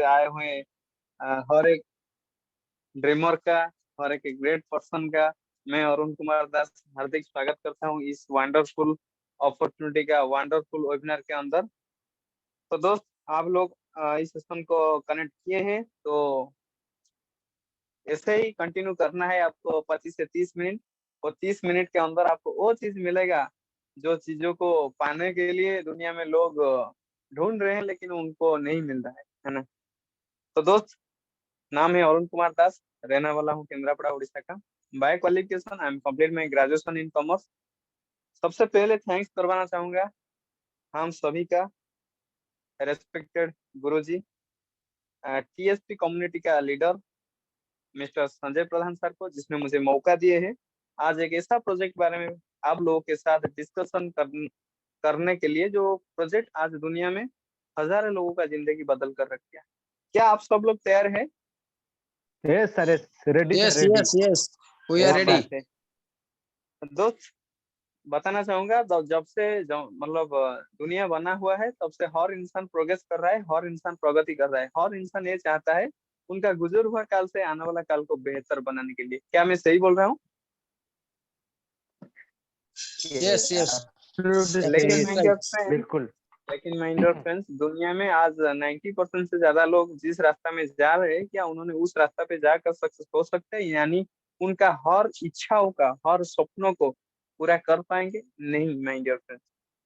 से आए हुए हर एक ड्रीमर का, हर एक ग्रेट पर्सन का मैं अरुण कुमार दास हार्दिक स्वागत करता हूँ इस वंडरफुल अपॉर्चुनिटी का, वंडरफुल वेबिनार के अंदर। तो दोस्त, आप लोग इस सेशन को कनेक्ट किए हैं, तो ऐसे ही कंटिन्यू करना है आपको 25 से 30 मिनट। और 30 मिनट के अंदर आपको वो चीज मिलेगा जो चीजों को पाने के लिए दुनिया में लोग ढूंढ रहे हैं, लेकिन उनको नहीं मिल रहा है ना। तो दोस्त, नाम है अरुण कुमार दास, रहने वाला हूँ केंद्रापड़ा उड़ीसा का। By qualification I am complete my graduation in commerce. सबसे पहले थैंक्स करवाना चाहूंगा हम सभी का रेस्पेक्टेड गुरुजी, टीएसपी कम्युनिटी का leader mister Sanjay Pradhan sir को, जिसने मुझे मौका दिए है आज एक ऐसा प्रोजेक्ट बारे में आप लोगों के साथ डिस्कशन करने के लिए, जो प्रोजेक्ट आज दुनिया में हजारों लोगों का जिंदगी बदल कर रख गया। क्या आप सब लोग तैयार हैं? Yes sir, ready yes sir, ready. Yes yes, we are क्या रेडी। बात है दोस्त। बताना चाहूंगा, मतलब दुनिया बना हुआ है तब से हर इंसान प्रोग्रेस कर रहा है, हर इंसान प्रगति कर रहा है, हर इंसान ये चाहता है उनका गुजर हुआ काल से आने वाला काल को बेहतर बनाने के लिए। क्या मैं सही बोल रहा हूँ? यस यस, लेकिन absolutely my dear right. Friend, बिल्कुल। दुनिया में आज 90% से ज्यादा लोग जिस रास्ता में जा रहे हैं, क्या उन्होंने उस रास्ता पे जाकर सक्सेस हो सकते हैं? यानी उनका हर इच्छाओं का, हर सपनों को पूरा कर पाएंगे? नहीं माय डियर फ्रेंड।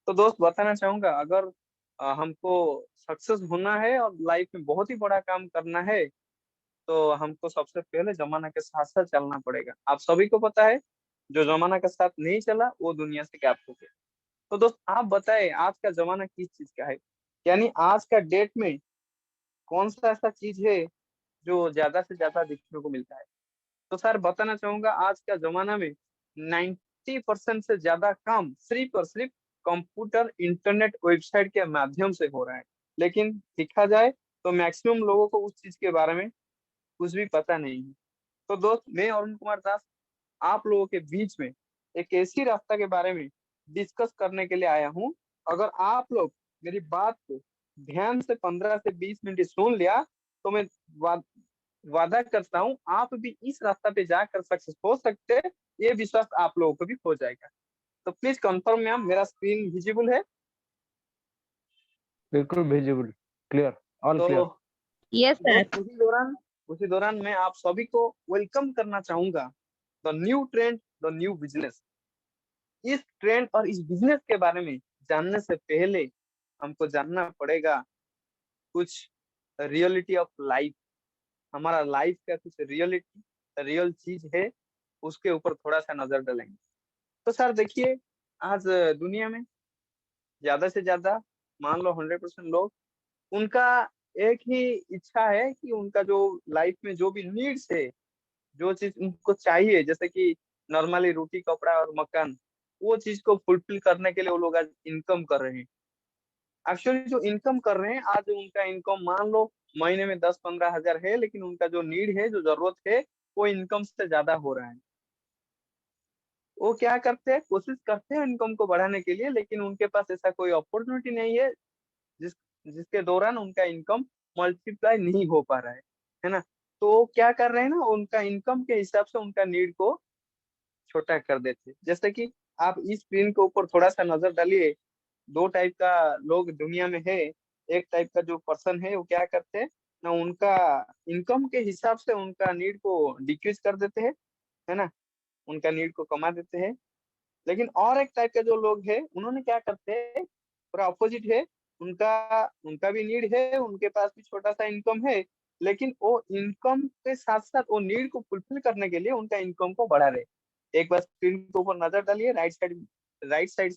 तो दोस्त, बताना चाहूंगा, अगर हमको सक्सेस होना है और लाइफ में बहुत ही बड़ा काम करना है, तो हमको सबसे पहले जमाना के साथ साथ चलना पड़ेगा। आप सभी को पता है, जो जमाना के साथ नहीं चला वो दुनिया से गैप हो गया। तो दोस्त, आप बताएं आज का जमाना किस चीज का है? यानी आज का डेट में कौन सा ऐसा चीज है जो ज्यादा से ज्यादा देखने को मिलता है? तो सर, बताना चाहूंगा, आज का जमाना में 90% से ज्यादा काम सिर्फ और सिर्फ कंप्यूटर, इंटरनेट, वेबसाइट के माध्यम से हो रहा है। लेकिन देखा जाए तो मैक्सिमम लोगों को उस चीज के बारे में कुछ भी पता नहीं है। तो दोस्त, मैं अरुण कुमार दास आप लोगों के बीच में एक ऐसी रास्ता के बारे में डिस्कस करने के लिए आया हूँ। अगर आप लोग मेरी बात को ध्यान से 15 से 20 मिनट सुन लिया, तो मैं वा, वादा करता हूँ आप भी इस रास्ता पे जाकर सक्सेस हो सकते हैं। ये विश्वास आप लोगों को भी हो जाएगा। तो प्लीज कंफर्म मैम, मेरा स्क्रीन विजिबल है? बिल्कुल विजिबल, क्लियर, ऑल तो क्लियर। Yes sir. दोस्त, उसी दौरान मैं आप सभी को वेलकम करना चाहूंगा the new trend, the new business. इस ट्रेंड और इस बिजनेस के बारे में जानने से पहले हमको जानना पड़ेगा कुछ रियलिटी ऑफ लाइफ। हमारा लाइफ का कुछ रियलिटी, रियल चीज है, उसके ऊपर थोड़ा सा नजर डालेंगे। तो सर देखिए, आज दुनिया में ज्यादा से ज्यादा, मान लो 100% लोग, उनका एक ही इच्छा है कि उनका जो लाइफ में जो भी नीड्स है, जो चीज उनको चाहिए, जैसे कि नॉर्मली रोटी, कपड़ा और मकान, वो चीज को फुलफिल करने के लिए वो लोग आज इनकम कर रहे हैं। एक्चुअली जो इनकम कर रहे हैं, आज उनका इनकम मान लो महीने में 10-15 हजार है, लेकिन उनका जो नीड है, जो जरूरत है, वो इनकम से ज्यादा हो रहा है। वो क्या करते हैं, कोशिश करते हैं इनकम को बढ़ाने के लिए, लेकिन उनके पास ऐसा कोई अपॉर्चुनिटी नहीं है जिस जिसके दौरान उनका इनकम मल्टीप्लाई नहीं हो पा रहा है ना। तो वो क्या कर रहे हैं ना, उनका इनकम के हिसाब से उनका नीड को छोटा कर देते हैं। जैसे कि आप इस स्क्रीन के ऊपर थोड़ा सा नजर डालिए, दो टाइप का लोग दुनिया में है। एक टाइप का जो पर्सन है, वो क्या करते हैं ना, उनका इनकम के हिसाब से उनका नीड को डिक्रीज कर देते हैं, है ना, उनका नीड को कमा देते हैं। लेकिन और एक टाइप के जो लोग हैं, उन्होंने क्या करते हैं, पूरा अपोजिट है। उनका उनका भी नीड है, उनके पास भी छोटा सा इनकम है, लेकिन वो इनकम के साथ साथ वो नीड को फुलफिल करने के लिए उनका इनकम को बढ़ा रहे। एक बार स्क्रीन के ऊपर नजर डालिए, राइट साइड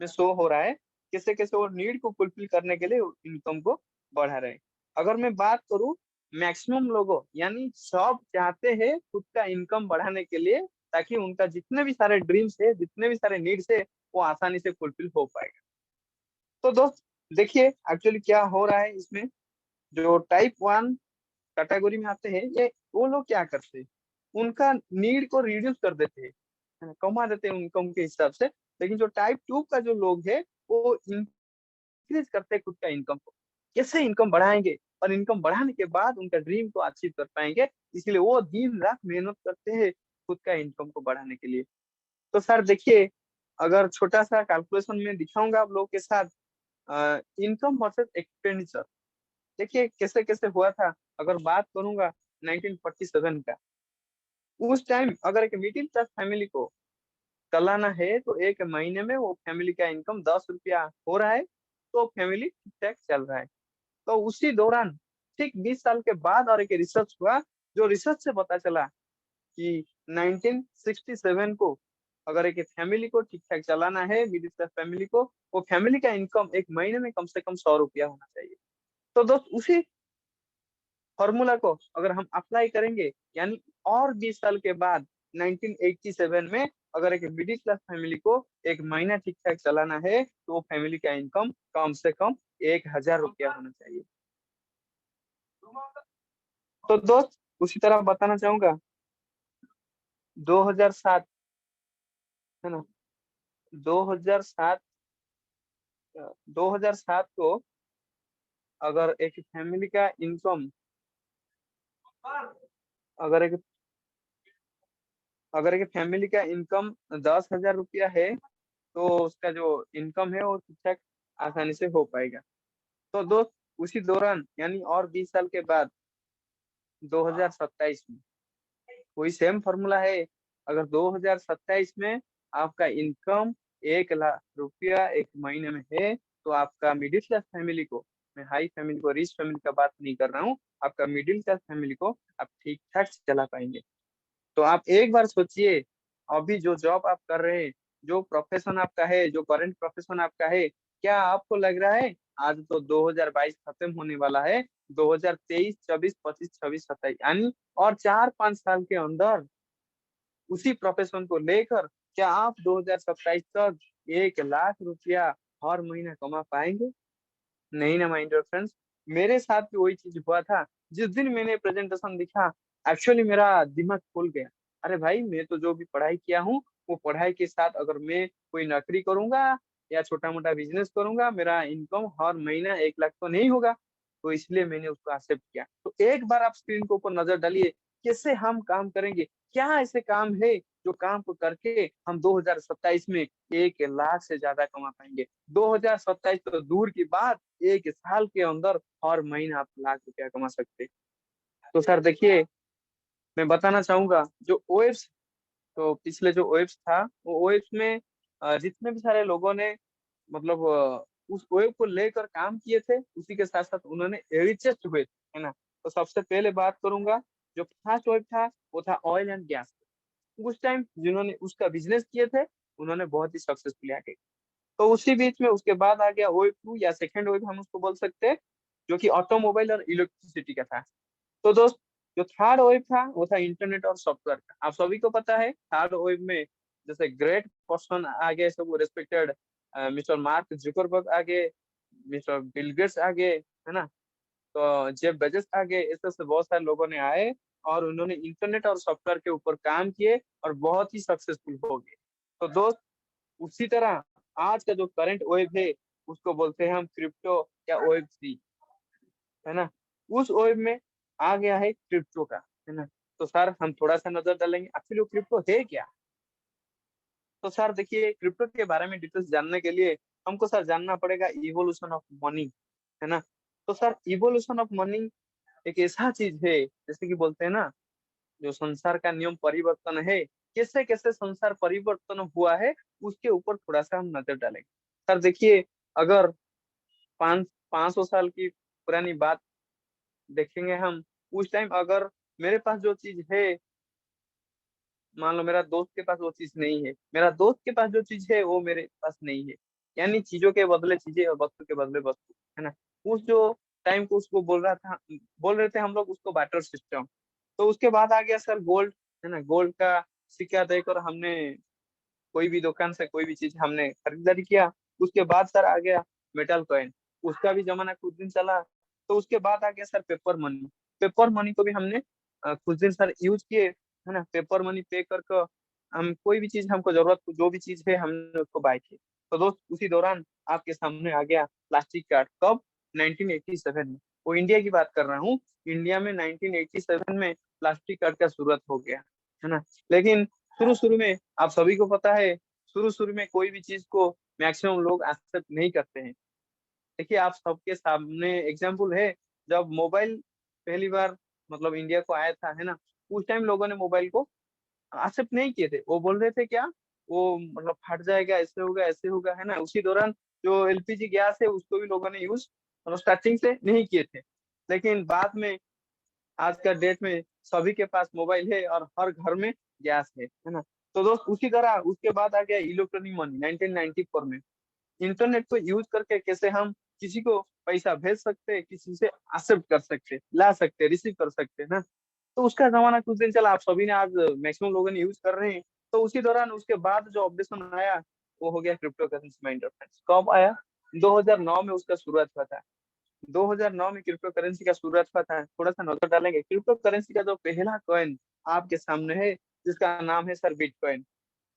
में शो हो रहा है कैसे कैसे वो नीड को फुलफिल करने के लिए इनकम को बढ़ा रहे हैं। अगर मैं बात करूं, मैक्सिमम लोगों, यानी सब चाहते हैं खुद का इनकम बढ़ाने के लिए, ताकि उनका जितने भी सारे ड्रीम्स है, जितने भी सारे नीड्स है, वो आसानी से फुलफिल हो पाएगा। तो दोस्त देखिए, एक्चुअली क्या हो रहा है इसमें, जो टाइप 1 कैटेगरी में आते हैं, ये वो लोग क्या करते हैं, उनका नीड को रिड्यूस कर देते हैं, है ना, कमा देते हैं इनकम के हिसाब से। लेकिन जो टाइप 2 का जो लोग है, वो इंक्रीज करते हैं खुद का इनकम को। कैसे इनकम बढ़ाएंगे, और इनकम बढ़ाने के बाद उनका ड्रीम को अचीव कर पाएंगे। इसलिए वो दिन रात मेहनत करते हैं खुद का इनकम को बढ़ाने के लिए। तो सर देखिए, अगर छोटा सा कैलकुलेशन में दिखाऊंगा आप लोगों के साथ, इनकम वर्सेस एक्सपेंडिचर, देखिए कैसे कैसे हुआ था। अगर बात करूंगा 1947 का, उस टाइम अगर एक मिडिल क्लास फैमिली को चलाना है तो एक महीने में वो फैमिली का इनकम 10 रुपया हो रहा है, तो फैमिली ठीक ठाक चल रहा है। तो उसी दौरान ठीक 20 साल के बाद और एक रिसर्च हुआ, जो रिसर्च से पता चला कि 1967 को अगर एक फैमिली को ठीक ठाक चलाना है, मिडिल क्लास फैमिली को, वो फैमिली का इनकम एक महीने में कम से कम 100 रुपया होना चाहिए। तो दोस्त उसी फॉर्मूला को अगर हम अप्लाई करेंगे, यानी और 20 साल के बाद 1987 में अगर एक मिडिल क्लास फैमिली को एक महीना ठीक ठाक चलाना है तो वो फैमिली का इनकम कम से कम 1000 रुपया होना चाहिए। तो दोस्त उसी तरह बताना चाहूंगा 2007, है ना, 2007, 2007 को अगर एक फैमिली का इनकम, अगर एक अगर एक फैमिली का इनकम 10,000 रुपया है तो उसका जो इनकम है वो ठीक ठाक आसानी से हो पाएगा। तो दोस्त उसी दौरान यानी और 20 साल के बाद 2027 में वही सेम फॉर्मूला है। अगर 2027 में आपका इनकम 1 लाख रुपया एक महीने में है तो आपका मिडिल क्लास फैमिली को, मैं हाई फैमिली को, रिच फैमिली का बात नहीं कर रहा हूँ, आपका मिडिल क्लास फैमिली को आप ठीक ठाक चला पाएंगे। तो आप एक बार सोचिए, अभी जो जॉब आप कर रहे हैं, जो प्रोफेशन आपका है, जो करंट प्रोफेशन आपका है, क्या आपको लग रहा है आज तो 2022 खत्म होने वाला है, 2023, 24, 25, 26, 27 यानी और 4-5 साल के अंदर उसी प्रोफेशन को लेकर क्या आप 2027 तक 1 लाख रुपया हर महीना कमा पाएंगे? नहीं ना माय डियर फ्रेंड्स। मेरे साथ भी वही चीज हुआ था। जिस दिन मैंने प्रेजेंटेशन दिखा, एक्चुअली मेरा दिमाग खुल गया। अरे भाई, मैं तो जो भी पढ़ाई किया हूँ वो पढ़ाई के साथ अगर मैं कोई नौकरी करूंगा या छोटा मोटा बिजनेस करूंगा, मेरा इनकम हर महीना 1 लाख तो नहीं होगा। तो इसलिए मैंने उसको एक्सेप्ट किया। तो एक बार आप स्क्रीन के ऊपर नजर डालिए, कैसे हम काम करेंगे, क्या ऐसे काम है जो काम को करके हम 2027 में 1 लाख से ज्यादा कमा पाएंगे। 2027 तो दूर की बात, 1 साल के अंदर हर महीना आप लाख रुपया कमा सकते हैं। तो सर देखिए, मैं बताना चाहूंगा जो ओएब्स, तो पिछले जो ओएब्स था वो ओएब्स में जितने भी सारे लोगों ने मतलब उस वेब को लेकर काम किए थे, उसी के साथ साथ उन्होंने रिचेस्ट हुए थे, है ना। तो सबसे पहले बात करूंगा, जो फर्स्ट वेब था वो था ऑयल एंड गैस। उस टाइम जिन्होंने उसका बिजनेस किए थे उन्होंने बहुत ही सक्सेसफुली आगे। तो उसी बीच में उसके बाद आ गया वेब टू या सेकंड वेब हम उसको बोल सकते हैं, जो कि ऑटोमोबाइल और इलेक्ट्रिसिटी का था। तो दोस्त जो थर्ड वेव था वो था इंटरनेट और सॉफ्टवेयर का। आप सभी को पता है थर्ड वेव में जैसे ग्रेट पर्सन आगे, सब रेस्पेक्टेड मिस्टर मार्क जुकरबर्ग आगे, मिस्टर बिल गेट्स आगे, है ना, तो जेफ बेजोस आगे, ऐसे से बहुत सारे लोगों ने आए और उन्होंने इंटरनेट और सॉफ्टवेयर के ऊपर काम किए और बहुत ही सक्सेसफुल हो गए। तो दोस्त उसी तरह आज का जो करंट वेव है उसको बोलते हैं हम क्रिप्टो या वेब थ्री, है ना। उस वेब में आ गया है क्रिप्टो का, है ना। तो सर हम थोड़ा सा नजर डालेंगे एक्चुअली वो क्रिप्टो है क्या। तो सर देखिए, क्रिप्टो के बारे में डिटेल्स जानने के लिए हमको सर जानना पड़ेगा इवोल्यूशन ऑफ मनी, है ना। तो सर इवोल्यूशन ऑफ मनी एक ऐसा चीज है, जैसे कि बोलते हैं ना, जो संसार का नियम परिवर्तन है, कैसे कैसे संसार परिवर्तन हुआ है उसके ऊपर थोड़ा सा हम नजर डालेंगे। सर देखिए, अगर 500 साल की पुरानी बात देखेंगे हम, उस टाइम अगर मेरे पास जो चीज है, मान लो मेरा दोस्त के पास वो चीज नहीं है, मेरा दोस्त के पास जो चीज है वो मेरे पास नहीं है, यानी चीजों के बदले चीजें और वस्तु के बदले वस्तु, है ना। उस जो टाइम को उसको बोल रहे थे हम लोग उसको बाटर सिस्टम। तो उसके बाद आ गया सर गोल्ड, है ना। गोल्ड का सिक्का देकर हमने कोई भी दुकान से कोई भी चीज हमने खरीदारी किया। उसके बाद सर आ गया मेटल कॉइन, उसका भी जमाना कुछ दिन चला। तो उसके बाद आ गया sir paper money. Paper money को भी हमने कुछ दिन सर यूज किए, है ना। पेपर मनी पे करके हम कोई भी चीज हमको जरूरत जो भी चीज है हमने उसको बाय किया। तो दोस्त उसी दौरान आपके सामने आ गया प्लास्टिक कार्ड, कब, 1987 में। वो इंडिया की बात कर रहा हूँ। इंडिया में 1987 में प्लास्टिक कार्ड का शुरुआत हो गया, है ना। लेकिन शुरू शुरू में आप सभी को पता है, शुरू शुरू में कोई भी चीज को मैक्सिमम लोग एक्सेप्ट नहीं करते हैं। देखिए आप सबके सामने एग्जाम्पल है, जब मोबाइल पहली बार मतलब इंडिया को आया था, है ना, उस टाइम लोगों ने मोबाइल को एक्सेप्ट नहीं किए थे। वो बोल रहे थे क्या, वो मतलब फट जाएगा, ऐसे होगा, है ना। उसी दौरान जो एलपीजी गैस है उसको भी लोगों ने यूज मतलब स्टार्टिंग से नहीं किए थे। लेकिन बाद में आज का डेट में सभी के पास मोबाइल है और हर घर में गैस है ना। तो दोस्त उसी तरह उसके बाद आ गया इलेक्ट्रॉनिक मनी 1994 में। इंटरनेट को यूज करके कैसे हम किसी को पैसा भेज सकते हैं, किसी से एक्सेप्ट कर सकते हैं, ला सकते हैं, रिसीव कर सकते हैं ना। तो उसका जमाना कुछ दिन चला, आप सभी ने आज मैक्सिमम लोगों ने यूज कर रहे हैं। तो उसी दौरान उसके बाद जो अपडेशन आया वो हो गया क्रिप्टो करेंसी माइंडर फ्रेंड्स। कब आया? 2009 में उसका शुरुआत हुआ था। 2009 में क्रिप्टो करेंसी का शुरुआत हुआ था। थोड़ा सा नजर डालेंगे, क्रिप्टो करेंसी का जो पहला कॉइन आपके सामने है जिसका नाम है सर बिटकॉइन।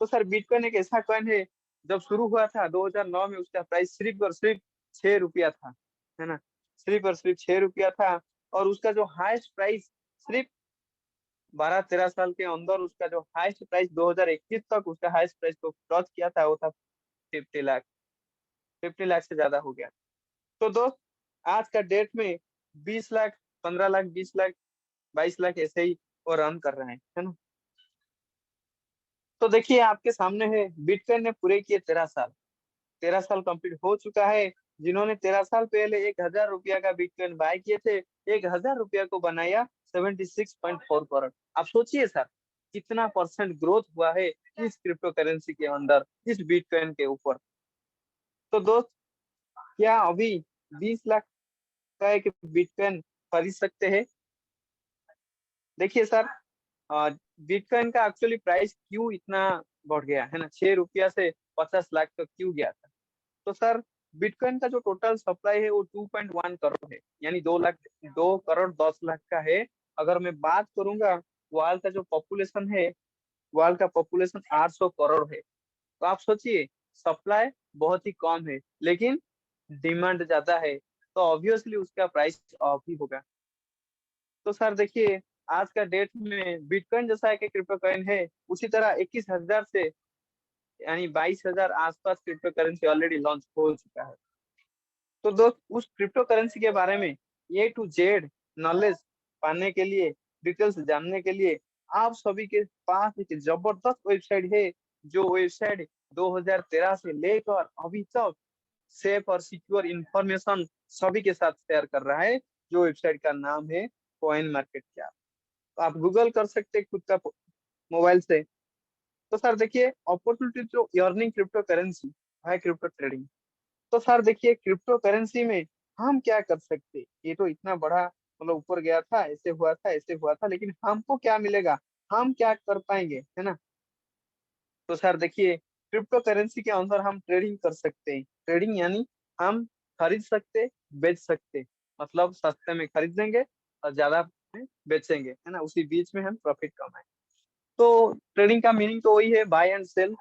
तो सर बिटकॉइन एक ऐसा कॉइन है, जब शुरू हुआ था 2009 में उसका प्राइस सिर्फ और सिर्फ 6 रुपया था, है ना। सिर्फ और सिर्फ 6 रुपया था। और उसका जो हाईएस्ट प्राइस सिर्फ 12-13 साल के अंदर उसका जो हाईएस्ट प्राइस 2021 तक उसका हाईएस्ट प्राइस को क्रॉस किया था, वो था 50 लाख। 50 लाख से ज्यादा हो गया। तो दोस्त आज का डेट में 20 लाख, 15 लाख, 20 लाख, 22 लाख ऐसे ही वो रन कर रहे हैं, है ना। तो देखिए आपके सामने है, बिटकॉइन ने पूरे किए 13 साल। 13 साल कंप्लीट हो चुका है। जिन्होंने 13 साल पहले 1,000 रुपया का बिटकॉइन बाय किए थे, 1,000 रुपया को बनाया 76.4 करोड़। आप सोचिए सर, कितना परसेंट ग्रोथ हुआ है इस क्रिप्टो करेंसी के अंदर, इस बिटकॉइन के ऊपर। तो दोस्त क्या अभी 20 लाख का एक बिटकॉइन खरीद सकते हैं? देखिए सर, बिटकॉइन का एक्चुअली प्राइस क्यों इतना बढ़ गया है ना, 6 रुपया से 50 लाख तक क्यों गया था? तो सर बिटकॉइन का जो टोटल सप्लाई है वो 2.1 करोड़ है, यानी 2 लाख, 2 करोड़ 10 लाख का है। अगर मैं बात करूंगा वर्ल्ड का जो पॉपुलेशन है, वर्ल्ड का पॉपुलेशन 800 करोड़ है। तो आप सोचिए, सप्लाई बहुत ही कम है लेकिन डिमांड ज्यादा है, तो ऑब्वियसली उसका प्राइस ऑफ ही होगा। तो सर देखिए आज का डेट में बिटकॉइन जैसा एक क्रिप्टो कॉइन है, उसी तरह 21,000 से यानी 22,000 आसपास क्रिप्टो करेंसी ऑलरेडी लॉन्च हो चुका है। तो दोस्त उस क्रिप्टो करेंसी के बारे में A to Z नॉलेज पाने के लिए, डिटेल्स जानने के लिए आप सभी के पास एक जबरदस्त वेबसाइट है। जो वेबसाइट 2013 से लेकर अभी तक सेफ और सिक्योर इंफॉर्मेशन सभी के साथ शेयर कर रहा है। जो वेबसाइट का नाम है कॉइन मार्केट कैप। तो आप गूगल कर सकते हैं खुद का मोबाइल से। तो सर देखिए अपॉर्चुनिटी जो अर्निंग क्रिप्टो करेंसी है, क्रिप्टो ट्रेडिंग। तो सर देखिए क्रिप्टो करेंसी में हम क्या कर सकते हैं? ये तो इतना बड़ा मतलब ऊपर गया था, ऐसे हुआ था, ऐसे हुआ था, लेकिन हमको क्या मिलेगा, हम क्या कर पाएंगे, है ना। तो सर देखिए क्रिप्टो करेंसी के अंदर हम ट्रेडिंग कर सकते हैं। ट्रेडिंग यानी हम खरीद सकते, बेच सकते, मतलब सस्ते में खरीदेंगे और ज्यादा में बेचेंगे, है ना, उसी बीच में हम प्रॉफिट कमाएं। तो ट्रेडिंग का मीनिंग तो वही है, बाय एंड सेल।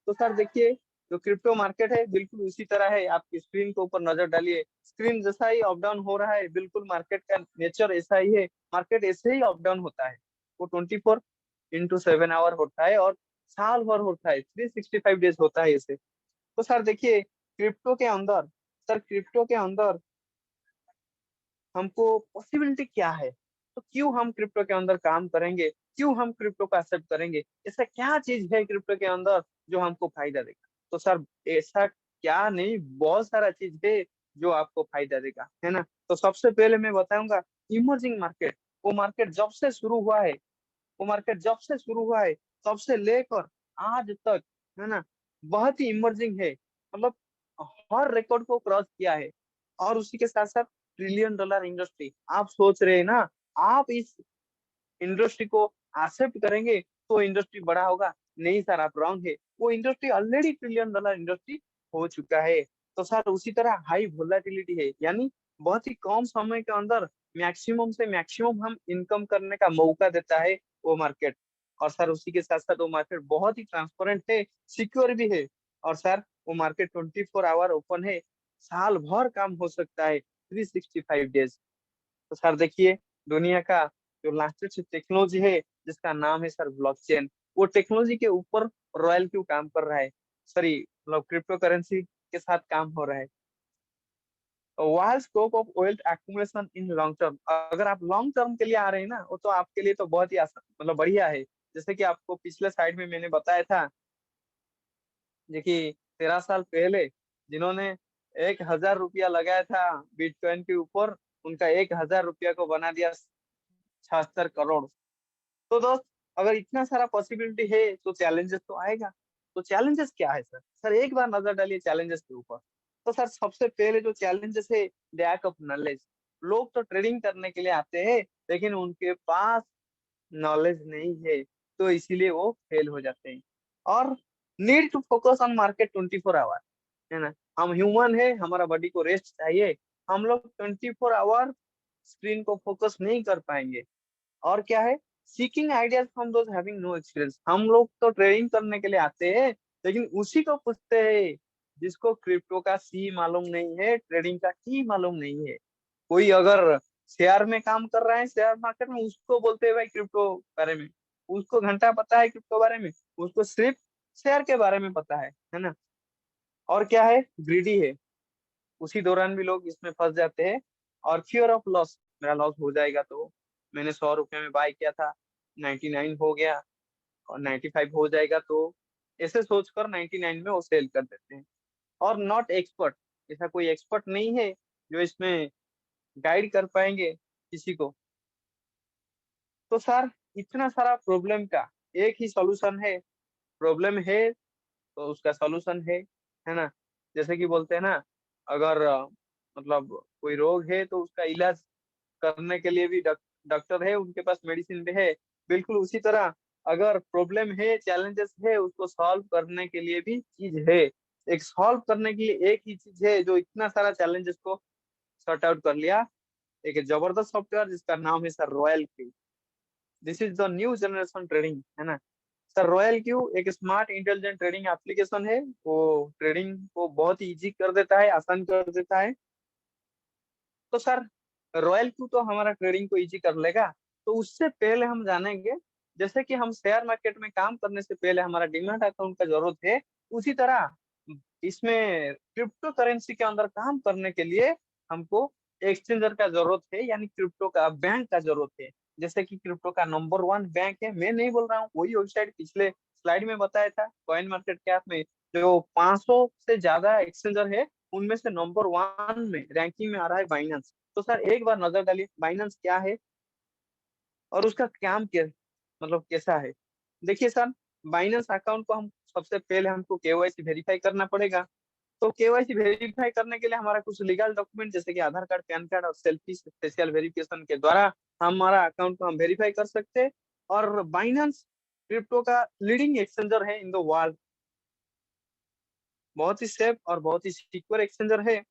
तो सर देखिए जो क्रिप्टो मार्केट है बिल्कुल उसी तरह है। आपकी स्क्रीन के ऊपर नजर डालिए, स्क्रीन जैसा ही अप डाउन हो रहा है, बिल्कुल मार्केट का नेचर ऐसा ही है। मार्केट ऐसे ही अप डाउन होता है। वो 24x7 आवर होता है और साल भर होता है, 365 डेज होता है ऐसे। तो सर देखिए क्रिप्टो के अंदर, सर क्रिप्टो के अंदर हमको पॉसिबिलिटी क्या है? तो क्यों हम क्रिप्टो के अंदर काम करेंगे, क्यों हम क्रिप्टो को एक्सेप्ट करेंगे? ऐसा क्या चीज है क्रिप्टो के अंदर जो हमको फायदा देगा? तो सर ऐसा क्या नहीं, बहुत सारा चीज है जो आपको फायदा देगा, है ना। तो सबसे पहले मैं बताऊंगा इमर्जिंग मार्केट। वो मार्केट जब से शुरू हुआ है, वो मार्केट जब से शुरू हुआ है तब से लेकर आज तक, है ना, बहुत ही इमर्जिंग है। मतलब हर रिकॉर्ड को क्रॉस किया है। और उसी के साथ साथ $1 ट्रिलियन इंडस्ट्री। आप सोच रहे हैं ना, आप इस इंडस्ट्री को एक्सेप्ट करेंगे तो इंडस्ट्री बड़ा होगा? नहीं सर, आप रॉन्ग है। वो इंडस्ट्री ऑलरेडी $1 ट्रिलियन इंडस्ट्री हो चुका है। तो सर उसी तरह हाई वोलेटिलिटी है, यानी बहुत ही कम समय के अंदर मैक्सिमम से मैक्सिमम हम इनकम करने का मौका देता है वो मार्केट। और सर उसी के साथ साथ वो मार्केट बहुत ही ट्रांसपेरेंट है, सिक्योर भी है। और सर वो मार्केट 24 आवर ओपन है, साल भर काम हो सकता है, 365 डेज। तो सर देखिए, दुनिया का जो लास्टेस्ट टेक्नोलॉजी है जिसका नाम है सर ब्लॉकचेन, वो टेक्नोलॉजी के ऊपर रॉयल क्यों काम कर रहा है, सॉरी मतलब क्रिप्टो करेंसी के साथ काम हो रहा है। While scope of wealth accumulation in long term, अगर आप लॉन्ग टर्म के लिए आ रहे हैं ना, वो तो आपके लिए तो बहुत ही आसान मतलब बढ़िया है। जैसे कि आपको पिछले साइड में मैंने बताया था, देखिए 13 साल पहले जिन्होंने 1,000 रुपया लगाया था बिटकॉइन के ऊपर, उनका 1,000 रुपया को बना दिया 76 करोड़। तो दोस्त, अगर इतना सारा पॉसिबिलिटी है तो चैलेंजेस तो आएगा। तो चैलेंजेस क्या है सर? सर एक बार नजर डालिए चैलेंजेस के ऊपर। तो सर सबसे पहले जो चैलेंजेस है, लैक ऑफ नॉलेज। लोग तो ट्रेडिंग करने के लिए आते हैं, लेकिन उनके पास नॉलेज नहीं है, तो इसीलिए वो फेल हो जाते हैं। और need to focus on market 24 hour, है ना। हम ह्यूमन है, हमारा बॉडी को रेस्ट चाहिए, हम लोग 24 आवर स्क्रीन को फोकस नहीं कर पाएंगे। और क्या है, seeking ideas from those having no experience. हम लोग तो ट्रेडिंग करने के लिए आते हैं, लेकिन उसी को पूछते हैं जिसको क्रिप्टो का सी मालूम नहीं है, ट्रेडिंग का टी मालूम नहीं है। कोई अगर शेयर में काम कर रहा है, शेयर मार्केट में, उसको बोलते हैं भाई क्रिप्टो बारे में, उसको घंटा पता है क्रिप्टो बारे में, उसको सिर्फ शेयर के बारे में पता है ना। और क्या है, ग्रीडी है, उसी दौरान भी लोग इसमें फंस जाते हैं। और फियर ऑफ लॉस, मेरा लॉस हो जाएगा, तो मैंने 100 रुपये में बाय किया था, 99 हो गया, और 95 हो जाएगा, तो ऐसे सोचकर 99 में वो सेल कर देते हैं। और नॉट एक्सपर्ट, ऐसा कोई एक्सपर्ट नहीं है जो इसमें गाइड कर पाएंगे किसी को। तो सर इतना सारा प्रॉब्लम का एक ही सॉल्यूशन है। प्रॉब्लम है तो उसका सॉल्यूशन है ना। जैसे कि बोलते हैं ना, अगर मतलब कोई रोग है तो उसका इलाज करने के लिए भी डॉक्टर है, उनके पास मेडिसिन भी है। बिल्कुल उसी तरह, अगर प्रॉब्लम है, चैलेंजेस है, उसको सॉल्व करने के लिए भी चीज है। एक सॉल्व करने के लिए एक ही चीज है जो इतना सारा चैलेंजेस को सॉर्ट आउट कर लिया, एक जबरदस्त सॉफ्टवेयर जिसका नाम है sir royal Q. This is the new generation trading, है ना। सर रॉयल क्यू एक स्मार्ट इंटेलिजेंट ट्रेडिंग एप्लीकेशन है, वो ट्रेडिंग को बहुत ही इजी कर देता है, आसान कर देता है। तो सर रॉयल क्यू तो हमारा ट्रेडिंग को इजी कर लेगा। तो उससे पहले हम जानेंगे, जैसे कि हम शेयर मार्केट में काम करने से पहले हमारा डीमैट अकाउंट का जरूरत है, उसी तरह इसमें क्रिप्टो करेंसी के अंदर काम करने के लिए हमको एक्सचेंजर का जरूरत है, यानी क्रिप्टो का बैंक का जरूरत है। जैसे कि क्रिप्टो का नंबर 1 बैंक है, मैं नहीं बोल रहा हूँ, वही वेबसाइट पिछले स्लाइड में बताया था कॉइन मार्केट कैप में, जो 500 से ज्यादा एक्सचेंजर है, उनमें से नंबर 1 में रैंकिंग में आ रहा है बाइनेंस। तो सर एक बार नजर डालिए बाइनेंस क्या है और उसका काम क्या मतलब कैसा है। देखिए सर, बाइनेंस अकाउंट को हम सबसे पहले हमको केवाईसी वेरीफाई करना पड़ेगा। तो केवाईसी वेरीफाई करने के लिए हमारा कुछ लीगल डॉक्यूमेंट जैसे कि आधार कार्ड, पैन कार्ड और सेल्फी फेशियल वेरिफिकेशन के द्वारा हमारा अकाउंट को हम वेरीफाई कर सकते हैं। और बाइनेंस क्रिप्टो का लीडिंग एक्सचेंजर है इन द वर्ल्ड, बहुत ही सेफ और बहुत ही सिक्योर एक्सचेंजर है।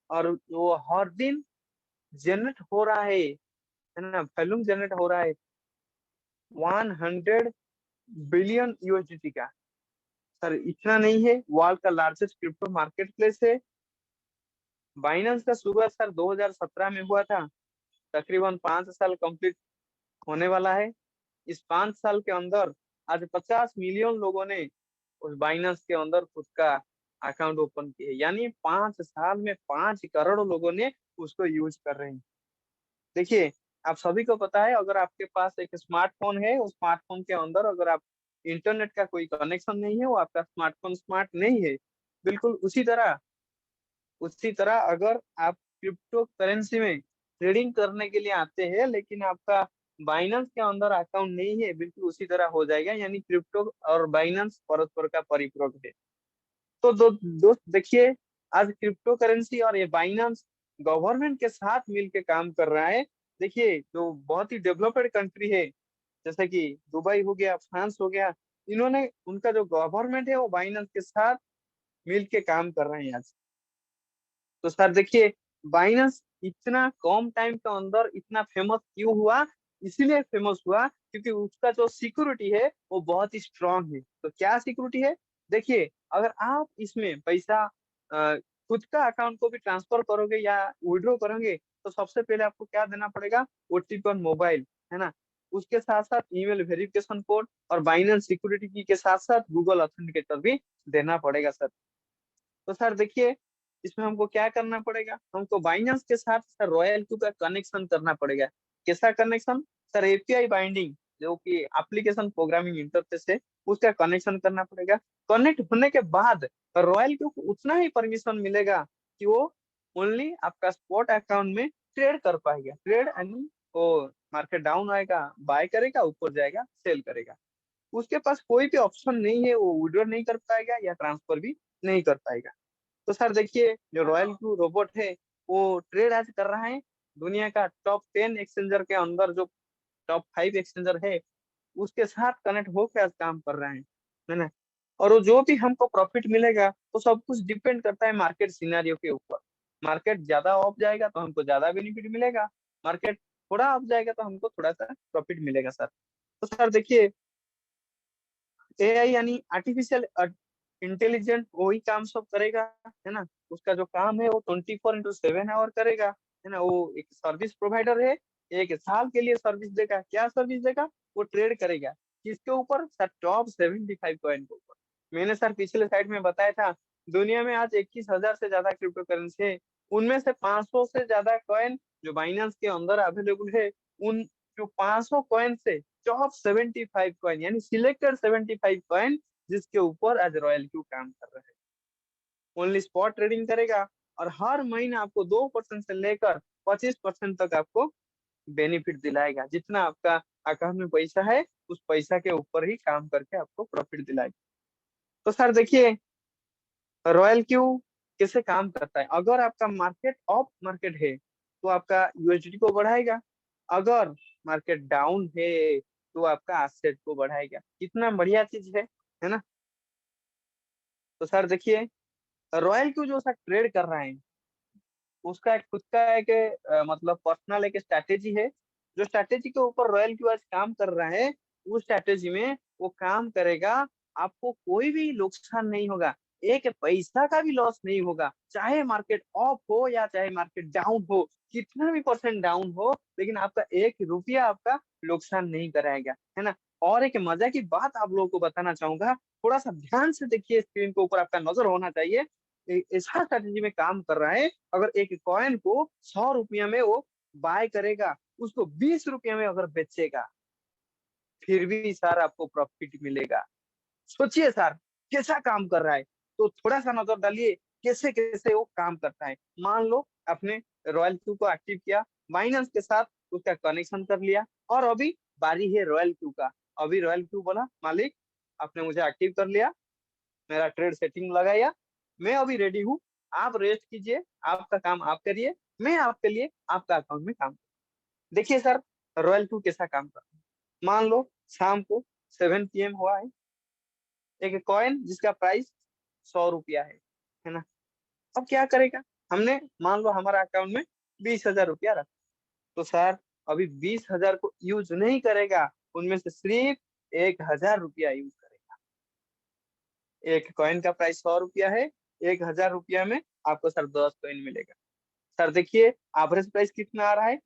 और वो हर दिन जनरेट हो रहा है ना, वॉल्यूम जनरेट हो रहा है 100 बिलियन USDT का। सर इतना नहीं है, वर्ल्ड का लार्जेस्ट क्रिप्टो मार्केट प्लेस है। बाइनेंस का शुरुआत सर 2017 में हुआ था, तकरीबन 5 साल कंप्लीट होने वाला है। इस 5 साल के अंदर आज 50 मिलियन लोगों ने उस बाइनेंस के अंदर खुद का अकाउंट ओपन किए, यानी 5 साल में 5 करोड़ लोगों ने उसको यूज कर रहे हैं। देखिए, आप सभी को पता है, अगर आपके पास एक स्मार्टफोन है, उस स्मार्टफोन के अंदर अगर आप इंटरनेट का कोई कनेक्शन नहीं है, वो आपका स्मार्टफोन स्मार्ट नहीं है। बिल्कुल उसी तरह अगर आप क्रिप्टो करेंसी में ट्रेडिंग करने के लिए आते हैं, लेकिन आपका बाइनेंस के अंदर अकाउंट नहीं है, बिल्कुल उसी तरह हो जाएगा, यानी क्रिप्टो और बाइनेंस परस्पर का परिपूरक है। तो दोस्त देखिए, आज क्रिप्टो करेंसी और ये बाइनेंस गवर्नमेंट के साथ मिलके काम कर रहा है। देखिए, जो बहुत ही डेवलप्ड कंट्री है, जैसे कि दुबई हो गया, फ्रांस हो गया, इन्होंने उनका जो गवर्नमेंट है वो बाइनेंस के साथ मिलके काम कर रहे हैं आज। तो सर देखिए, बाइनेंस इतना कम टाइम के अंदर इतना फेमस क्यों हुआ? इसीलिए फेमस हुआ क्योंकि उसका जो सिक्योरिटी है वो बहुत ही स्ट्रांग है। तो क्या सिक्योरिटी है? देखिए, अगर आप इसमें पैसा खुद का अकाउंट को भी ट्रांसफर करोगे या विड्रॉ करोगे, तो सबसे पहले आपको क्या देना पड़ेगा, ओटीपी ऑन मोबाइल, है ना। उसके साथ साथ ईमेल वेरिफिकेशन कोड और बाइनेंस सिक्योरिटी की के साथ साथ गूगल ऑथेंटिकेटर भी देना पड़ेगा सर। तो सर देखिए, इसमें हमको क्या करना पड़ेगा, हमको बाइनेंस के साथ सर रॉयल क्यू का कनेक्शन करना पड़ेगा। कैसा कनेक्शन सर, एपीआई बाइंडिंग, जो कि एप्लीकेशन प्रोग्रामिंग इंटरफेस है, उसका कनेक्शन करना पड़ेगा। कनेक्ट होने के बाद रॉयल क्यू को उतना ही परमिशन मिलेगा कि वो ओनली आपका स्पॉट अकाउंट में ट्रेड कर पाएगा। ट्रेड यानी वो मार्केट डाउन आएगा बाय करेगा, ऊपर जाएगा सेल करेगा। उसके पास कोई भी ऑप्शन नहीं है, वो विड्रॉ नहीं कर पाएगा या ट्रांसफर भी नहीं कर पाएगा। तो सर देखिए, जो रॉयल क्यू रोबोट है वो ट्रेड आज कर रहा है दुनिया का टॉप 10 एक्सचेंजर के अंदर, जो टॉप 5 एक्सचेंजर है उसके साथ कनेक्ट होकर आज काम कर रहे हैं, है ना। और वो जो भी हमको प्रॉफिट मिलेगा वो सब कुछ डिपेंड करता है मार्केट सिनेरियो के ऊपर। मार्केट ज्यादा अप जाएगा तो हमको ज्यादा बेनिफिट मिलेगा, मार्केट थोड़ा अप जाएगा तो हमको थोड़ा सा प्रॉफिट मिलेगा सर। तो सर देखिए, एआई यानी आर्टिफिशियल इंटेलिजेंट वही काम सब करेगा, है ना। उसका जो काम है वो 24x7 आवर करेगा, है ना। वो एक सर्विस प्रोवाइडर है, 1 साल के लिए सर्विस देगा। क्या सर्विस देगा, वो ट्रेड करेगा किसके ऊपर सर, टॉप 75 कॉइन के ऊपर। मैंने सर पिछले साइड में बताया था, दुनिया में आज 21,000 से ज्यादा क्रिप्टो करेंसी है। उनमें से 500 से ज्यादा कॉइन जो बाइनेंस के अंदर अवेलेबल है, उन जो 500 कॉइन से टॉप 75 कॉइन यानी सिलेक्टेड 75 कॉइन जिसके ऊपर आज रॉयल क्यू काम कर रहा है, ओनली स्पॉट ट्रेडिंग करेगा। और हर महीने आपको 2% से लेकर 25% तक आपको बेनिफिट दिलाएगा। जितना आपका अकाउंट में पैसा है उस पैसा के ऊपर ही काम करके आपको प्रॉफिट दिलाएगा। तो सर देखिए, रॉयल क्यू कैसे काम करता है, अगर आपका मार्केट अप मार्केट है तो आपका यूएसडी को बढ़ाएगा, अगर मार्केट डाउन है तो आपका एसेट को बढ़ाएगा। कितना बढ़िया चीज है ना। तो सर देखिए, रॉयल क्यू जो सर ट्रेड कर रहा है उसका एक खुद का एक मतलब पर्सनल एक स्ट्रैटेजी है। जो स्ट्रैटेजी के ऊपर रॉयल क्यू आज काम कर रहा है, उस स्ट्रैटेजी में वो काम करेगा, आपको कोई भी नुकसान नहीं होगा, एक पैसा का भी लॉस नहीं होगा, चाहे मार्केट अप हो या चाहे मार्केट डाउन हो, कितना भी परसेंट डाउन हो, लेकिन आपका 1 रुपया आपका नुकसान नहीं कराएगा, है ना। और एक मजा की बात आप लोगों को बताना चाहूंगा, थोड़ा सा ध्यान से देखिए, स्क्रीन के ऊपर आपका नजर होना चाहिए। ऐसा स्ट्रेटेजी में काम कर रहा है, अगर एक कॉइन को 100 रुपया में वो बाय करेगा, उसको 20 रुपया में अगर बेचेगा, फिर भी सर आपको प्रॉफिट मिलेगा। सोचिए सर कैसा काम कर रहा है। तो थोड़ा सा नजर डालिए कैसे कैसे वो काम करता है। मान लो आपने रॉयल क्यू को एक्टिव किया, बाइनेंस के साथ उसका कनेक्शन कर लिया, और अभी बारी है रॉयल क्यू का। अभी रॉयल क्यू बोला, मालिक आपने मुझे एक्टिव कर लिया, मेरा ट्रेड सेटिंग लगाया, मैं अभी रेडी हूँ, आप रेस्ट कीजिए, आपका काम आप करिए, मैं आपके लिए आपका अकाउंट में काम करूँ। देखिए सर, रॉयल क्यू कैसा काम करता है। मान लो शाम को 7 PM हुआ है, एक कॉइन जिसका प्राइस 100 रुपया है ना। अब क्या करेगा, हमने मान लो हमारा अकाउंट में 20,000 रुपया रखा, तो सर अभी 20,000 को यूज नहीं करेगा, उनमें से सिर्फ 1,000 रुपया यूज करेगा। एक कॉइन का प्राइस 100 रुपया है, 1,000 रुपया में आपको सर 10 कॉइन मिलेगा। सर देखिए एवरेज प्राइस कितना आ रहा है,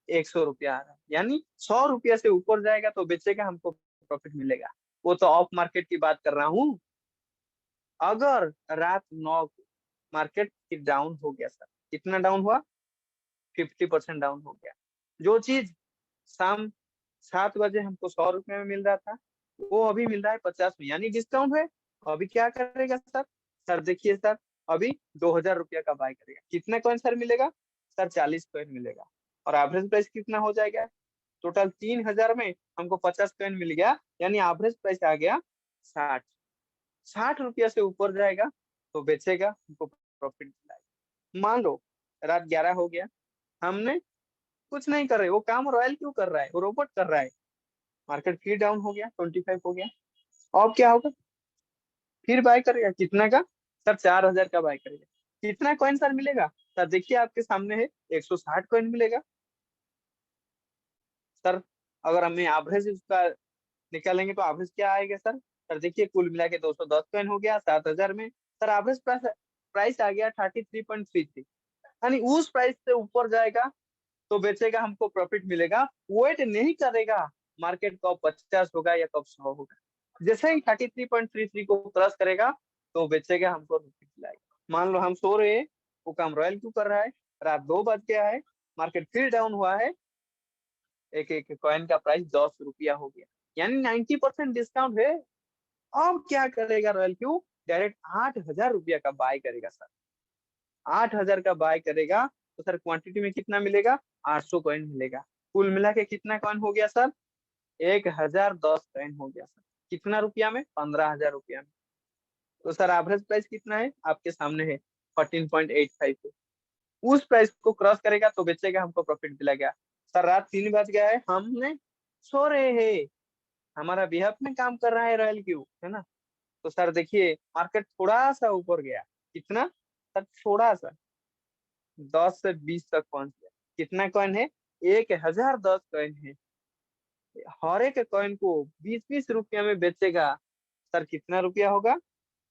100 रुपया आ रहा है, यानी 100 रुपया से ऊपर जाएगा तो बेचेगा, हमको प्रॉफिट मिलेगा। वो तो ऑफ मार्केट की बात कर रहा हूँ। अगर रात 9 को मार्केट डाउन हो गया सर, कितना डाउन हुआ, 50% डाउन हो गया। जो चीज शाम 7 बजे हमको 100 रुपये में मिल रहा था, वो अभी मिल रहा है 50 में, यानी डिस्काउंट है। अभी क्या करेगा सर, सर देखिए सर, अभी 2,000 रुपया का बाय करेगा, कितना कॉइन सर मिलेगा, सर 40 कॉइन मिलेगा। और एवरेज प्राइस कितना हो जाएगा, टोटल 3,000 में हमको 50 कॉइन मिल गया, यानी एवरेज प्राइस आ गया 60। 60 रुपया से ऊपर जाएगा तो बेचेगा, हमको प्रॉफिट मिलेगा। मान लो रात 11 हो गया, हमने कुछ नहीं कर रहे, वो काम रॉयल क्यों कर रहा है, वो रोबोट कर रहा है, मार्केट फिर डाउन हो गया, 25 हो गया। अब क्या होगा, फिर बाय करेगा, कितना का सर, 4,000 का बाय करेगा। कितना कॉइन सर मिलेगा, सर देखिए आपके सामने है, 160 कॉइन मिलेगा। सर अगर हमें एवरेज उसका निकालेंगे तो एवरेज क्या आएगा सर, सर देखिए कुल मिला के 210 कॉइन हो गया 7,000 में। सर एवरेज प्राइस प्राइस आ गया 33.33, यानी उस प्राइस से ऊपर जाएगा तो बेचेगा, हमको प्रॉफिट मिलेगा। वेट नहीं करेगा मार्केट कब 50 होगा या कब 100 होगा। जैसे ही 33.33 को क्रॉस करेगा तो बेचेगा, हमको प्रॉफिट मिलेगा। मान लो हम सो रहे हैं, वो काम रॉयल क्यों कर रहा है, रात 2 बज गया है, मार्केट फिर डाउन हुआ है, एक एक कॉइन का प्राइस 10 रुपया हो गया, यानी 90% डिस्काउंट है। अब क्या करेगा रॉयल क्यू, डायरेक्ट 8,000 रुपया का बाय करेगा सर। 8,000 का बाय करेगा तो सर क्वांटिटी में कितना मिलेगा, 800 कॉइन मिलेगा। कुल मिला के कितना कॉइन हो गया सर, 1,010 कॉइन हो गया सर। कितना रुपया में, 15,000 रुपया में। तो सर एवरेज प्राइस कितना है, आपके सामने है 14.85। उस प्राइस को क्रॉस करेगा तो बेचेगा, हमको प्रॉफिट मिलेगा। सर रात 3 बज गया है, हमने सो रहे हैं, हमारा बिहाफ में काम कर रहा है रॉयल क्यू, है ना। तो सर देखिए मार्केट थोड़ा सा ऊपर गया, कितना सर, थोड़ा सा 10 से 20 तक पहुंच गया। कितना कॉइन है, 1,010 कॉइन है। हर एक कॉइन को 20-20 रुपया में बेचेगा, सर कितना रुपया होगा,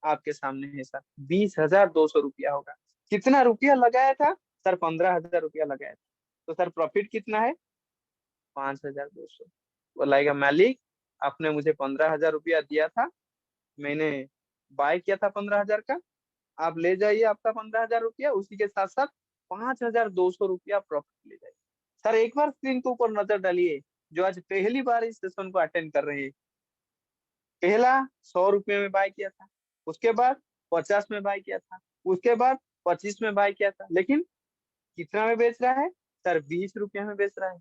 आपके सामने है सर, 20,200 रुपया होगा। कितना रुपया लगाया था सर, 15,000 रुपया लगाया था। तो सर प्रॉफिट कितना है, 5,200। बोलाएगा मालिक, आपने मुझे 15,000 रुपया दिया था, मैंने बाय किया था 15,000 का, आप ले जाइए आपका 15,000 रुपया, उसी के साथ साथ 5,200 रुपया प्रॉफिट ले जाइए। सर एक बार स्क्रीन के ऊपर नजर डालिए, जो आज पहली बार इस सेशन को अटेंड कर रहे हैं। पहला 100 रुपये में बाय किया था, उसके बाद 50 में बाय किया था, उसके बाद 25 में बाय किया था, लेकिन कितना में बेच रहा है सर, 20 रुपया में बेच रहा है।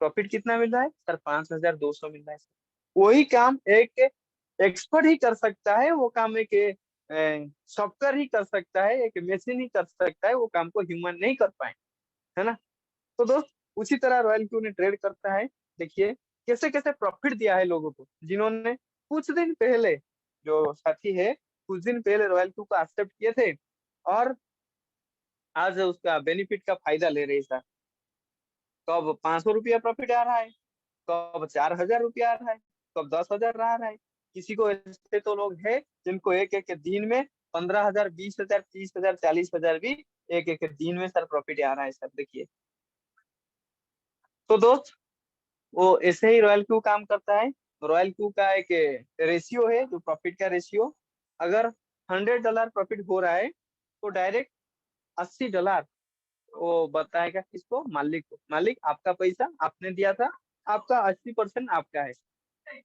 प्रॉफिट कितना मिल रहा है सर, 5,200 मिल रहा है सर। वही काम एक एक्सपर्ट ही कर सकता है, वो काम एक सॉफ्टवेयर ही कर सकता है, एक मशीन ही कर सकता है, वो काम को ह्यूमन नहीं कर पाए, है ना। तो दोस्त उसी तरह रॉयल क्यू ने ट्रेड करता है। देखिए कैसे कैसे प्रॉफिट दिया है लोगों को, जिन्होंने कुछ दिन पहले, जो साथी है कुछ दिन पहले रॉयल क्यू को एक्सेप्ट किए थे, और आज उसका बेनिफिट का फायदा ले रहे हैं सर। कब 500 रुपया प्रॉफिट आ रहा है, कब 4,000 रुपया आ रहा है, कब 10,000 आ रहा है। किसी को ऐसे तो लोग हैं जिनको एक एक दिन में 15,000, 20,000, 30,000, 40,000 भी एक एक दिन में सर प्रॉफिट आ रहा है सर। देखिए तो दोस्त वो ऐसे ही रॉयल क्यू काम करता है। रॉयल क्यू का एक रेशियो है, जो प्रॉफिट का रेशियो, अगर $100 प्रॉफिट हो रहा है तो डायरेक्ट $80 वो बताएगा किसको, मालिक को। मालिक आपका पैसा आपने दिया था, आपका 80% आपका है,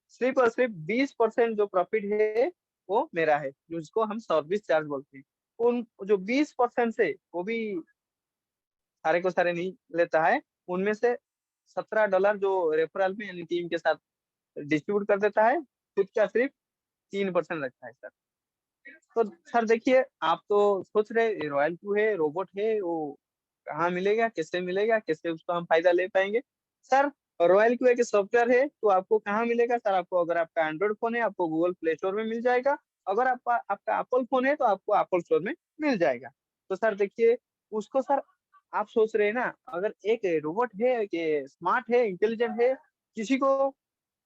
सिर्फ और सिर्फ 20% जो प्रॉफिट है वो मेरा है, जिसको हम सर्विस चार्ज बोलते हैं। उन जो 20% से, वो भी सारे को सारे नहीं लेता है, उनमें से $17 जो रेफरल में यानी टीम के साथ डिस्ट्रीब्यूट कर देता है, खुद का सिर्फ 3% रखता है सर। तो सर देखिए आप तो सोच रहे रॉयल क्यू है, रोबोट है, वो कहाँ मिलेगा, कैसे मिलेगा, कैसे उसको हम फायदा ले पाएंगे। सर रॉयल क्यू एक सॉफ्टवेयर है, तो आपको कहाँ मिलेगा सर, आपको अगर आपका एंड्रॉइड फोन है आपको गूगल प्ले स्टोर में मिल जाएगा, अगर आपका एप्पल फोन है तो आपको एप्पल स्टोर में मिल जाएगा। तो सर देखिए उसको सर, आप सोच रहे हैं ना, अगर एक रोबोट है कि स्मार्ट है, इंटेलिजेंट है, किसी को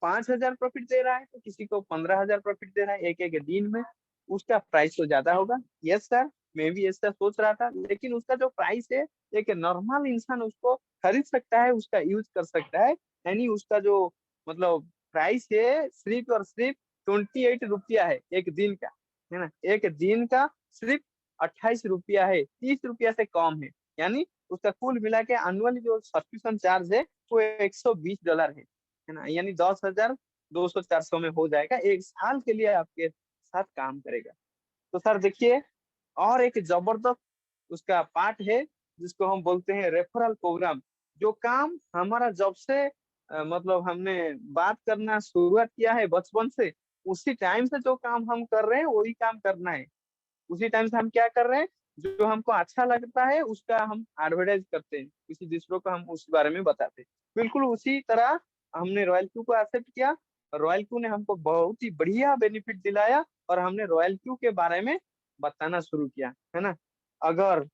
5,000 प्रॉफिट दे रहा है तो किसी को 15,000 प्रॉफिट दे रहा है एक एक दिन में, उसका प्राइस तो ज्यादा होगा। यस सर, मैं भी ऐसा सोच रहा था, लेकिन उसका जो प्राइस है एक नॉर्मल इंसान उसको खरीद सकता है, उसका यूज कर सकता है, यानी उसका जो मतलब प्राइस है सिर्फ और सिर्फ 28 रुपया है एक दिन का, है ना। एक दिन का सिर्फ 28 रुपया है, 30 रुपया से कम है, यानी उसका कुल मिला के एनुअल जो सब्सक्रिप्शन चार्ज है वो $120 है ना, यानी 10,200-400 में हो जाएगा, एक साल के लिए आपके साथ काम करेगा। तो सर देखिए और एक जबरदस्त उसका पार्ट है, जिसको हम बोलते हैं रेफरल प्रोग्राम। जो काम हमारा जब से मतलब हमने बात करना शुरुआत किया है बचपन से, उसी टाइम से जो काम हम कर रहे हैं वही काम करना है। उसी टाइम से हम क्या कर रहे हैं, जो हमको अच्छा लगता है उसका हम एडवर्टाइज करते हैं, किसी दूसरों को हम उस बारे में बताते हैं। बिल्कुल उसी तरह हमने रॉयल क्यू को एक्सेप्ट किया, रॉयल क्यू ने हमको बहुत ही बढ़िया बेनिफिट दिलाया, और हमने रॉयल क्यू के बारे में बताना शुरू किया, है ना। अगर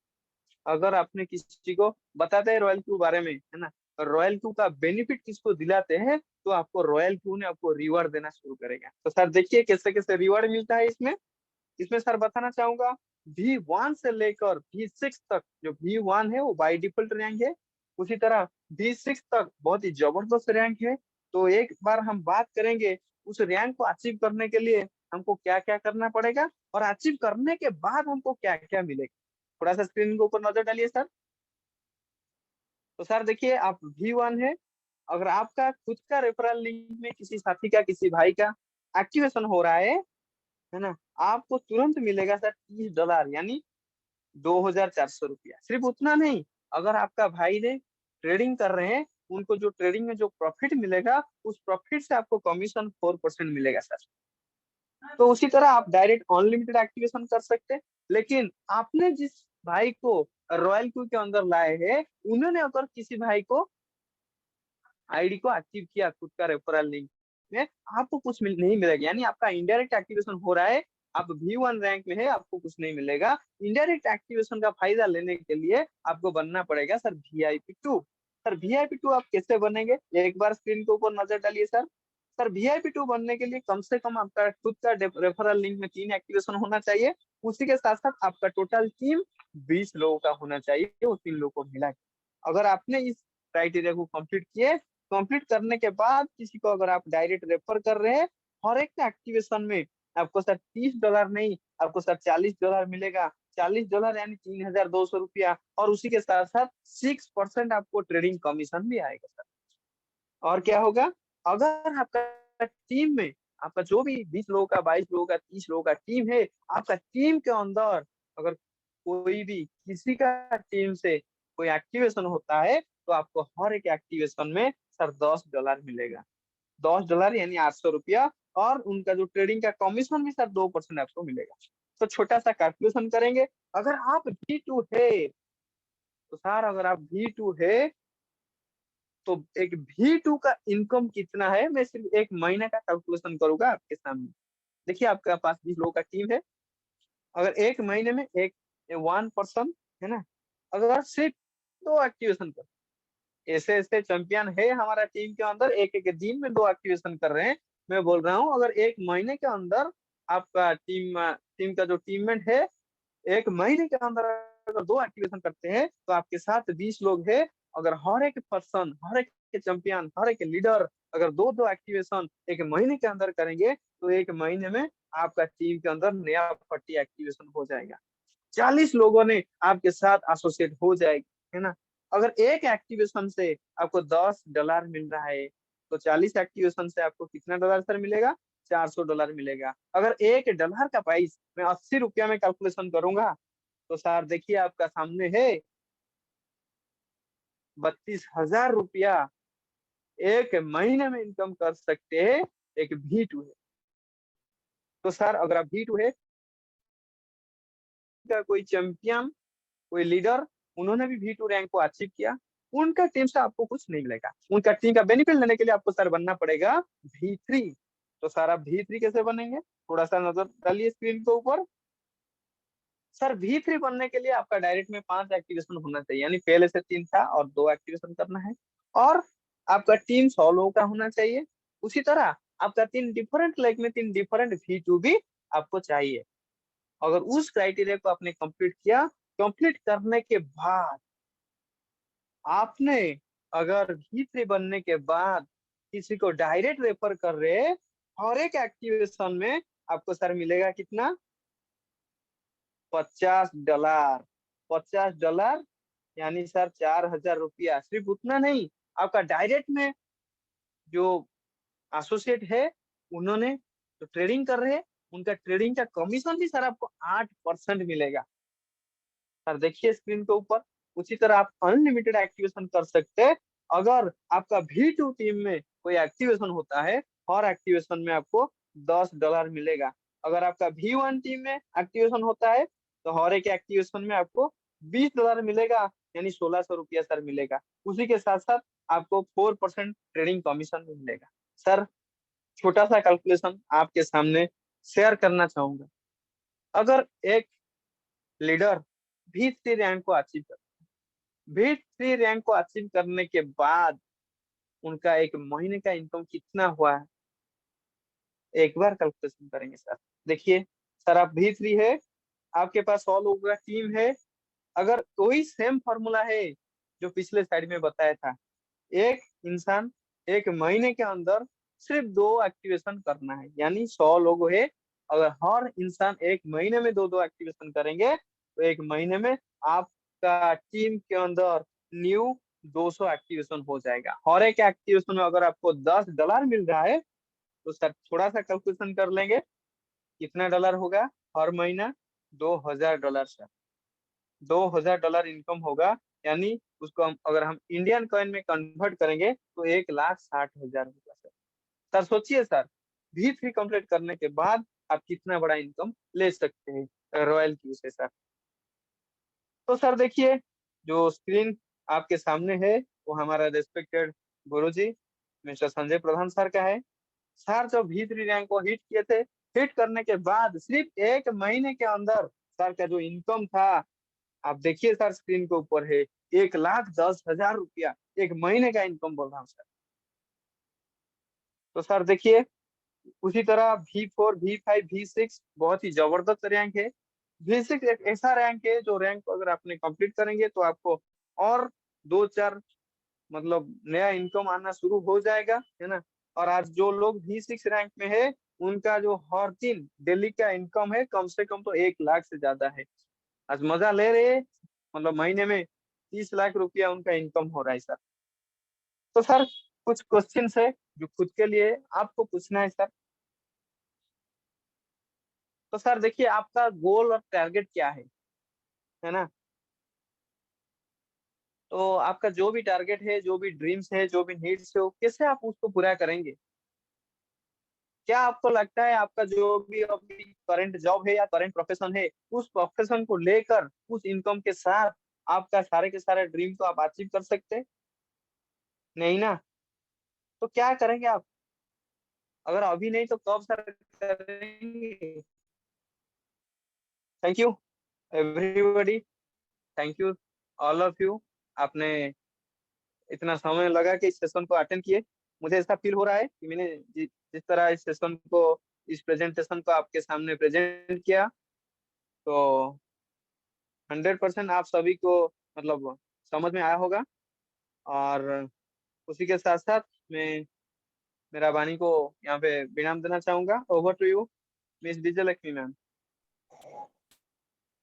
अगर आपने किसी को बताते हैं रॉयल क्यू बारे में, है ना, रॉयल क्यू का बेनिफिट किसको दिलाते हैं, तो आपको रॉयल क्यू ने आपको रिवॉर्ड देना शुरू करेगा। तो सर देखिए कैसे कैसे रिवॉर्ड मिलता है इसमें। इसमें सर बताना चाहूंगा, V1 से लेकर V6 तक, जो V1 है वो बाय डिफॉल्ट रैंक है, उसी तरह V6 तक बहुत ही जबरदस्त रैंक है। तो एक बार हम बात करेंगे उस रैंक को अचीव करने के लिए हमको क्या क्या करना पड़ेगा और अचीव करने के बाद हमको क्या क्या मिलेगा। थोड़ा सा स्क्रीन के ऊपर नजर डालिए सर। तो सर देखिए, आप V1 है, अगर आपका खुद का रेफरल लिंक में किसी साथी का, किसी भाई का एक्टिवेशन हो रहा है ना, आपको तुरंत मिलेगा सर $30, यानी 2,400 रुपया। सिर्फ उतना नहीं, अगर आपका भाई ने ट्रेडिंग कर रहे हैं, उनको जो ट्रेडिंग में जो प्रॉफिट मिलेगा, उस प्रॉफिट से आपको कमीशन 4% मिलेगा सर। तो उसी तरह आप डायरेक्ट अनलिमिटेड एक्टिवेशन कर सकते हैं। लेकिन आपने जिस भाई को रॉयल क्यू के अंदर लाए हैं, उन्होंने अगर किसी भाई को आईडी को एक्टिव किया खुद का रेफरल लिंक में, आपको कुछ नहीं मिलेगा, यानी आपका इनडायरेक्ट एक्टिवेशन हो रहा है, आप V1 रैंक में है, आपको कुछ नहीं मिलेगा। इनडायरेक्ट एक्टिवेशन का फायदा लेने के लिए आपको बनना पड़ेगा सर VIP2। सर VIP2 आप कैसे बनेंगे, एक बार स्क्रीन के ऊपर नजर डालिए सर। सर VIP2 बनने के लिए कम से कम आपका खुद का रेफरल लिंक में 3 एक्टिवेशन होना चाहिए। उसी के साथ साथ आपका टोटल टीम 20 लोगों का होना चाहिए, वो 3 लोगों को मिला के। अगर आपने इस क्राइटेरिया को कंप्लीट किए, कंप्लीट करने के बाद किसी को अगर आप डायरेक्ट रेफर कर रहे हैं, हर एक एक्टिवेशन में आपको सर $30 नहीं, आपको सर $40 मिलेगा। $40 यानी 3,200 रुपया, और उसी के साथ साथ 6% आपको ट्रेडिंग कमीशन भी आएगा सर। और क्या होगा, अगर आपका टीम में आपका जो भी 20 लोगों का, 22 लोगों का, 30 लोगों का टीम है, आपका टीम के अंदर अगर कोई भी किसी का टीम से कोई एक्टिवेशन होता है, तो आपको हर एक एक्टिवेशन में सर $10 मिलेगा। $10 यानी 800 रुपया, और उनका जो ट्रेडिंग का कमीशन भी सर 2% आपको मिलेगा। तो छोटा सा कैलकुलेशन करेंगे, अगर आप V2 है, तो सर अगर आप V2 है, तो एक V2 का इनकम कितना है, मैं सिर्फ एक महीने का कैलकुलेशन करूंगा आपके सामने। देखिए, आपके पास 20 लोगों का टीम है, अगर एक महीने में एक 1% है ना, अगर सिर्फ 2 एक्टिवेशन कर, ऐसे ऐसे चैंपियन है हमारा टीम के अंदर, एक एक दिन में 2 एक्टिवेशन कर रहे हैं। मैं बोल रहा हूँ, अगर एक महीने के अंदर आपका टीम का जो टीममेट है, एक महीने के अंदर अगर 2 एक्टिवेशन करते हैं, तो आपके साथ 20 लोग हैं। अगर हर एक पर्सन, हर एक चैंपियन, हर एक लीडर अगर 2-2 एक्टिवेशन एक महीने के अंदर करेंगे, तो एक महीने में आपका टीम के अंदर नया 40 एक्टिवेशन हो जाएगा। 40 लोगों ने आपके साथ एसोसिएट हो जाएगी, है ना। अगर एक एक्टिवेशन से आपको $10 मिल रहा है, तो 40 एक्टिवेशन से आपको कितना डॉलर सर मिलेगा, $400 मिलेगा। अगर $1 का प्राइस मैं 80 रुपया में कैलकुलेशन करूंगा, तो सर देखिए आपका सामने है 32,000 रुपया एक महीने में इनकम कर सकते हैं एक V2 है। तो सर अगर आप V2 है का कोई चैंपियन, कोई लीडर, उन्होंने भी V2 रैंक को अचीव किया, उनका टीम से आपको कुछ नहीं मिलेगा। उनका टीम का बेनिफिट लेने के लिए आपको सर बनना पड़ेगा V3। तो सर आप V3 कैसे बनेंगे, थोड़ा सा नजर डालिए स्क्रीन के ऊपर। सर V3 बनने के लिए आपका डायरेक्ट में 5 एक्टिवेशन होना चाहिए, यानी पहले से 3 था और 2 एक्टिवेशन करना है, और आपका टीम 100 लोगों का होना चाहिए। उसी तरह आपका 3 डिफरेंट लेग में 3 डिफरेंट V2 भी आपको चाहिए। अगर उस क्राइटेरिया को आपने कंप्लीट किया, कंप्लीट करने के बाद आपने अगर V3 बनने के बाद किसी को डायरेक्ट रेफर कर रहे, हर एक एक्टिवेशन में आपको सर मिलेगा कितना, $50। $50 यानी सर 4,000 रुपया। सिर्फ उतना नहीं, आपका डायरेक्ट में जो एसोसिएट है, उन्होंने जो ट्रेडिंग कर रहे हैं, उनका ट्रेडिंग का कमीशन भी सर आपको 8% मिलेगा। सर देखिए स्क्रीन के ऊपर, उसी तरह आप अनलिमिटेड एक्टिवेशन कर सकते हैं। अगर आपका V2 टीम में कोई एक्टिवेशन होता है, हर एक्टिवेशन में आपको $10 मिलेगा। अगर आपका V1 टीम में एक्टिवेशन होता है, तो हर एक एक्टिवेशन में आपको $20 मिलेगा, यानी 1,600 रुपया सर मिलेगा। उसी के साथ साथ आपको 4% ट्रेडिंग कमीशन भी मिलेगा। सर छोटा सा कैलकुलेशन आपके सामने शेयर करना चाहूंगा, अगर एक लीडर V3 रैंक को अचीव कर, V3 रैंक को अचीव करने के बाद उनका एक महीने का इनकम कितना हुआ है, एक बार कैलकुलेशन करेंगे सर। देखिए सर, आप V3 है, आपके पास 100 लोगों का टीम है, अगर वही सेम फॉर्मूला है जो पिछले साइड में बताया था, एक इंसान 1 महीने के अंदर सिर्फ 2 एक्टिवेशन करना है, यानी 100 लोग है, अगर हर इंसान 1 महीने में 2-2 एक्टिवेशन करेंगे तो 1 महीने में आपका टीम के अंदर न्यू 200 एक्टिवेशन हो जाएगा। हर एक एक्टिवेशन में अगर आपको $10 मिल रहा है तो सर थोड़ा सा कैलकुलेशन कर लेंगे, कितना डॉलर होगा हर महीना? $2000 सर, $2000 इनकम होगा, यानी उसको हम अगर हम इंडियन कॉइन में कन्वर्ट करेंगे तो 1,60,000 होगा सर। सर सोचिए सर, V3 कंप्लीट करने के बाद आप कितना बड़ा इनकम ले सकते हैं रॉयल क्यू से सर। तो सर देखिए, जो स्क्रीन आपके सामने है वो हमारा रेस्पेक्टेड गुरुजी मिस्टर संजय प्रधान सर का है। सर जब V3 रैंक को हिट किए थे, हिट करने के बाद सिर्फ 1 महीने के अंदर सर का जो इनकम था, आप देखिए सर स्क्रीन के ऊपर है, 1,10,000 रुपया 1 महीने का इनकम बोल रहा हूँ सर। तो सर देखिए, उसी तरह V4, V5, V6 बहुत ही जबरदस्त रैंक है। V6 एक ऐसा रैंक है जो रैंक अगर आपने कंप्लीट करेंगे तो आपको और 2-4 मतलब नया इनकम आना शुरू हो जाएगा, है ना। और आज जो लोग V6 रैंक में है, उनका जो हर दिन डेली का इनकम है कम से कम तो 1 लाख से ज्यादा है। आज मजा ले रहे हैं, मतलब महीने में 30 लाख रुपया उनका इनकम हो रहा है सर। तो सर कुछ क्वेश्चन है जो खुद के लिए आपको पूछना है सर। तो सर देखिए, आपका गोल और टारगेट क्या है ना। तो आपका जो भी टारगेट है, जो भी ड्रीम्स है, जो भी नीड्स है, वो कैसे आप उसको पूरा करेंगे? क्या आपको लगता है आपका जो भी अभी करंट जॉब है या करंट प्रोफेशन है, उस प्रोफेशन को लेकर उस इनकम के साथ आपका सारे के सारे ड्रीम को आप अचीव कर सकते हैं? नहीं ना। तो क्या करेंगे आप? अगर अभी नहीं तो कब सर करेंगे? Thank you everybody, thank you all of you. आपने इतना समय लगा कि इस सेशन को अटेंड किए। मुझे ऐसा फील हो रहा है कि मैंने जिस तरह इस सेशन को, इस प्रेजेंटेशन को आपके सामने प्रेजेंट किया, तो 100% आप सभी को मतलब समझ में आया होगा। और उसी के साथ साथ मैं मेरा वाणी को यहाँ पे विराम देना चाहूंगा। Over to you miss Vijay Lakshmi ma'am.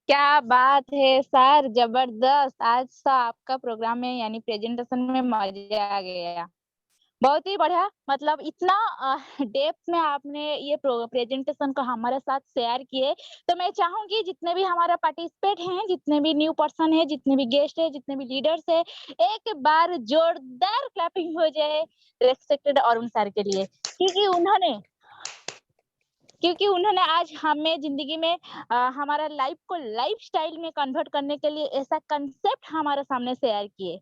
क्या बात है सर, जबरदस्त। आज तो आपका प्रोग्राम में यानी प्रेजेंटेशन में मजा आ गया। बहुत ही बढ़िया, मतलब इतना डेप्थ में आपने ये प्रेजेंटेशन को हमारे साथ शेयर किए। तो मैं चाहूंगी जितने भी हमारा पार्टिसिपेट हैं, जितने भी न्यू पर्सन है, जितने भी गेस्ट है, जितने भी लीडर्स है, एक बार जोरदार क्लैपिंग हो जाए रेस्पेक्टेड अरुण सर के लिए, क्योंकि उन्होंने आज हमें जिंदगी में हमारा लाइफ को लाइफस्टाइल में कन्वर्ट करने के लिए ऐसा कंसेप्ट हमारे सामने शेयर किए।